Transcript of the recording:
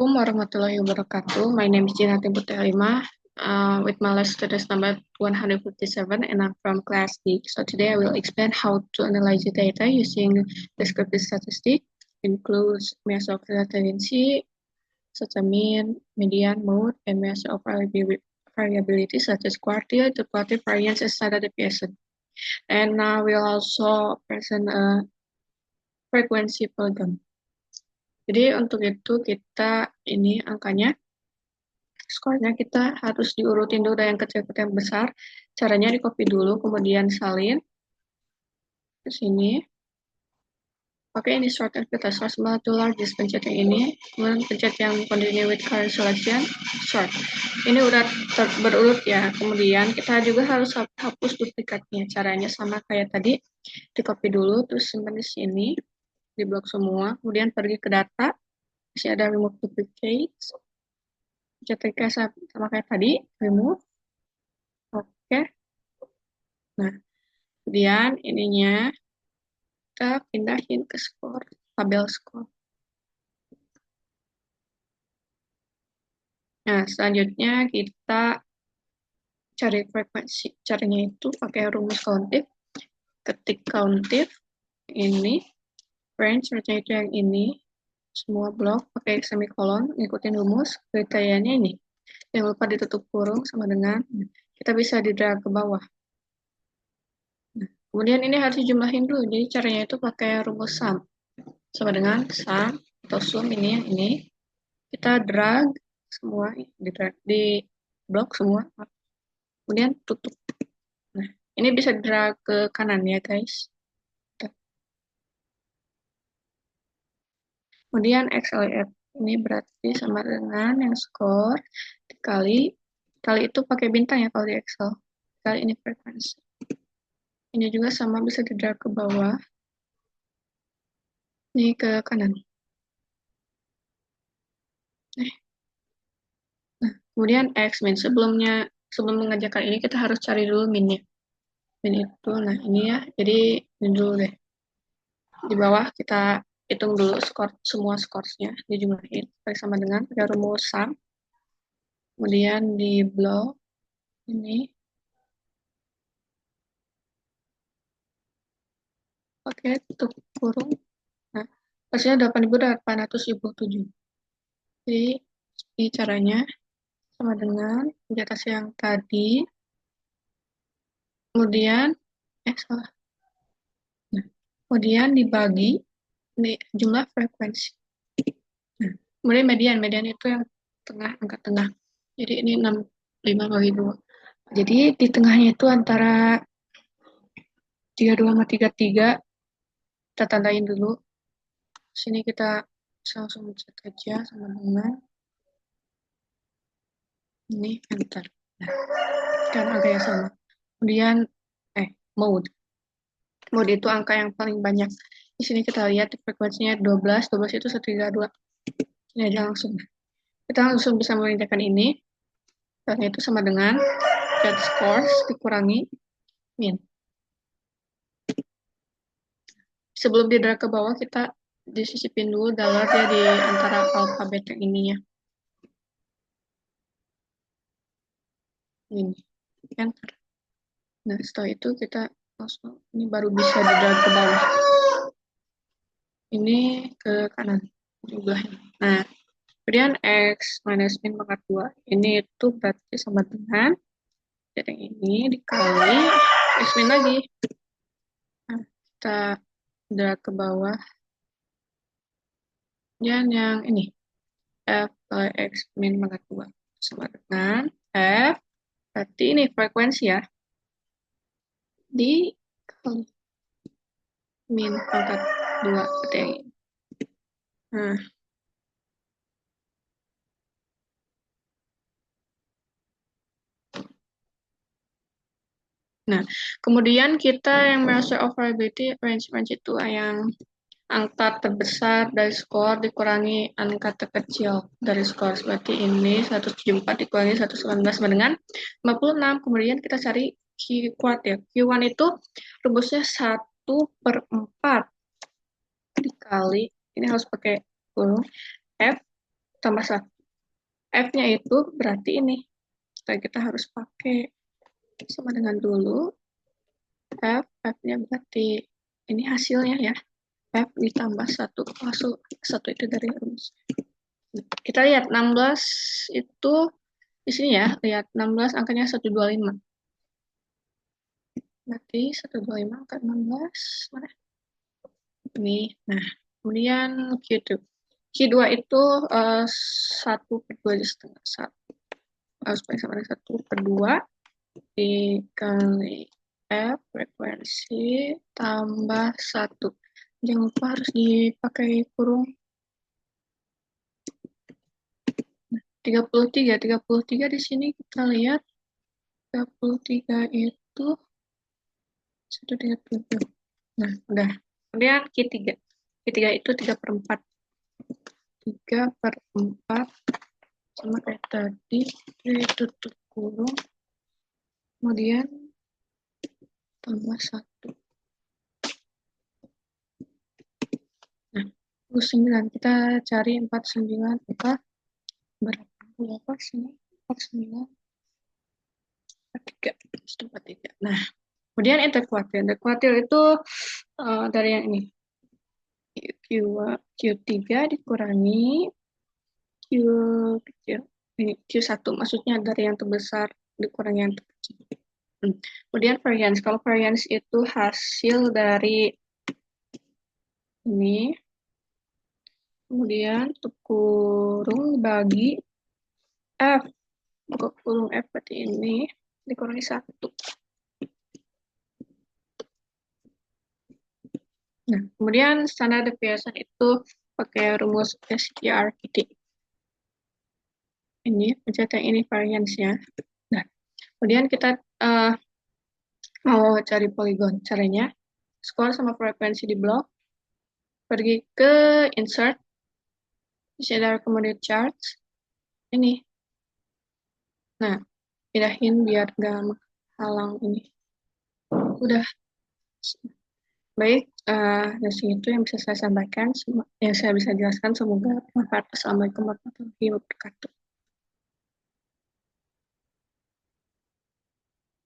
Assalamualaikum warahmatullahi wabarakatuh. My name is Gina Timur Lima, with my last students number 157, and I'm from class D. So today I will explain how to analyze the data using descriptive statistics, includes measure of resiliency, such as mean, median, mode, and measure of variability such as quartile, the quartile variance, and standard deviation. And now we'll also present a frequency program. Jadi untuk itu kita ini angkanya, skornya kita harus diurutin dulu dari yang kecil ke yang besar. Caranya di copy dulu, kemudian salin ke sini. Oke, ini short and fit as to largest, pencet yang ini, kemudian pencet yang continue with current selection, short. Ini udah berurut ya, kemudian kita juga harus hapus duplikatnya. Caranya sama kayak tadi, di copy dulu, terus simpan di sini, di blok semua, kemudian pergi ke data, masih ada remove duplicates, CTK sama kayak tadi, remove. Oke. Nah, kemudian ininya kita pindahin ke skor, tabel skor. Nah, selanjutnya kita cari frekuensi. Caranya itu pakai rumus countif. Ketik countif, ini, range, itu yang ini, semua blok pakai semikolon, ngikutin rumus, kriterianya ini. Jangan lupa ditutup kurung sama dengan, kita bisa di drag ke bawah. Nah, kemudian ini harus dijumlahin dulu, jadi caranya itu pakai rumus sum. Sama dengan sum atau sum ini yang ini. Kita drag semua, di blok semua. Kemudian tutup. Nah, ini bisa drag ke kanan ya guys. Kemudian XLF ini berarti sama dengan yang skor dikali itu pakai bintang ya kalau di Excel. Kali ini frekuensi. Ini juga sama bisa di drag ke bawah. Ini ke kanan. Nah, kemudian X min. Sebelum mengerjakan ini kita harus cari dulu minnya. Min itu, nah ini ya. Jadi ini dulu deh. Di bawah kita hitung dulu semua skornya dijumlahin sama dengan pakai rumus sum. Kemudian di blok ini pakai tutup kurung. Nah, hasilnya 8.807. Jadi ini caranya sama dengan di atas yang tadi. Kemudian salah. Nah, kemudian dibagi jumlah frekuensi. Nah, kemudian median itu yang tengah, angka tengah. Jadi ini 65 bagi 2. Jadi di tengahnya itu antara 32 sama 33. Kita tandain dulu. Sini kita langsung cek aja sama dengan ini enter. Nah, kan angkanya sama. Kemudian mode. Mode itu angka yang paling banyak. Di sini kita lihat frekuensinya 12 itu 132. Ini aja langsung. Kita langsung bisa mengerjakan ini. Karena itu sama dengan get scores dikurangi min. Sebelum di drag ke bawah, kita disisipin dulu dollar ya di antara alfabet yang ininya. Ini. Enter. Nah, setelah itu kita langsung, ini baru bisa di drag ke bawah. Ini ke kanan juga. Nah, kemudian X minus min pangkat 2. Ini itu berarti sama dengan yang ini dikali X min lagi. Nah, kita drag ke bawah. Dan yang ini. F kali X min pangkat 2. Sama dengan F. Berarti ini frekuensi ya. Dikali min pangkat 2. Berarti yang ini. Nah, Nah, kemudian kita yang measure of variability range itu yang angka terbesar dari skor dikurangi angka terkecil dari skor. Berarti ini 174 dikurangi 119 sama dengan 56. Kemudian kita cari Q-quad ya. Q1 itu rumusnya 1/4 dikali, ini harus pakai kurung, F tambah 1. F-nya itu berarti ini. Kita harus pakai sama dengan dulu. F-nya berarti ini hasilnya ya. F ditambah 1. Masuk 1 itu dari rumus. Kita lihat 16 itu di sini ya. Lihat 16 angkanya 125. Berarti 125 angka 16. Mana? Ini. Nah, kemudian Q2. Q2 itu 1 per 2 setengah 1. Supaya sama dengan 1 per 2 dikali F frekuensi tambah 1. Jangan lupa harus dipakai kurung. 33 di sini kita lihat 33 itu 130. Nah, udah. Kemudian Q3. Q3 itu 3 per 4. 3 per 4 sama kayak tadi, ditutup kurung, kemudian tambah 1. Nah, 49. Kita cari 49 apa? Berapa sini? 49. 43. 43. Nah, kemudian interkuartil. Interkuartil itu dari yang ini. Q3 dikurangi Q kecil. Ini Q1, maksudnya dari yang terbesar dikurangi yang terkecil. Kemudian variance. Kalau variance itu hasil dari ini. Kemudian kurung bagi F. Buka kurung F berarti ini dikurangi 1. Nah, kemudian standar deviation itu pakai rumus SGRPT. Ini pencet yang ini variance-nya. Nah, kemudian kita mau cari poligon. Caranya, skor sama frekuensi di blok, pergi ke insert, di sini ada recommended charts. Ini. Nah, pindahin biar gak menghalang ini. Udah. Baik, dari itu yang bisa saya sampaikan, yang saya bisa jelaskan. Semoga bermanfaat. Assalamualaikum warahmatullahi wabarakatuh.